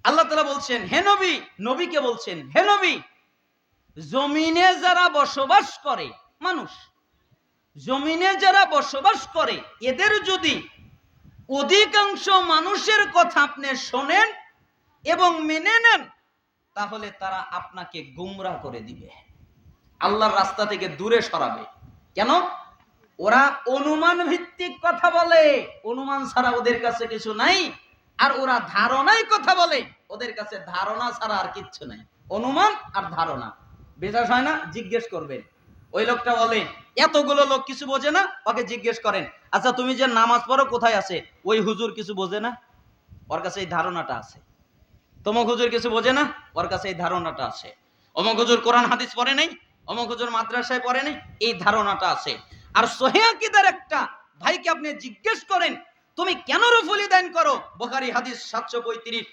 আল্লাহ তাআলা বলছেন, হে নবী, নবীকে বলছেন, হে নবী, জমিনে যারা বসবাস করে মানুষ, জমিনে যারা বসবাস করে এদের যদি অধিকাংশ মানুষের কথা আপনি শোনেন এবং মেনে নেন, তাহলে তারা আপনাকে গুমরাহ করে দিবে, আল্লাহর রাস্তা থেকে দূরে সরাবে। কেন? ওরা অনুমান ভিত্তিক কথা বলে, অনুমান ছাড়া ওদের কাছে কিছু নাই। আর ওরা ধারণায় কথা বলে, ওদের কাছে ধারণা ছাড়া আর কিচ্ছু নাই। অনুমান আর ধারণা বিশ্বাস হয় না? জিজ্ঞেস করবেন। ওই লোকটা বলে, এতগুলো লোক কিছু বোঝে না, ওকে জিজ্ঞেস করেন, আচ্ছা তুমি যে নামাজ পড়ো কোথায় আছে? ওই হুজুর কিছু বোঝে না, ওর কাছে এই ধারণাটা আছে। তমক হুজুর কিছু বোঝে না, ওর কাছে এই ধারণাটা আছে। অমক হুজুর কোরআন হাদিস পড়ে নাই, অমক হুজুর মাদ্রাসায় পড়ে নাই, এই ধারণাটা আছে। আর সহিহ আকীদার একটা ভাইকে আপনি জিজ্ঞেস করেন, তুমি কেন রফুল ইদান করো? বুখারী হাদিস 735,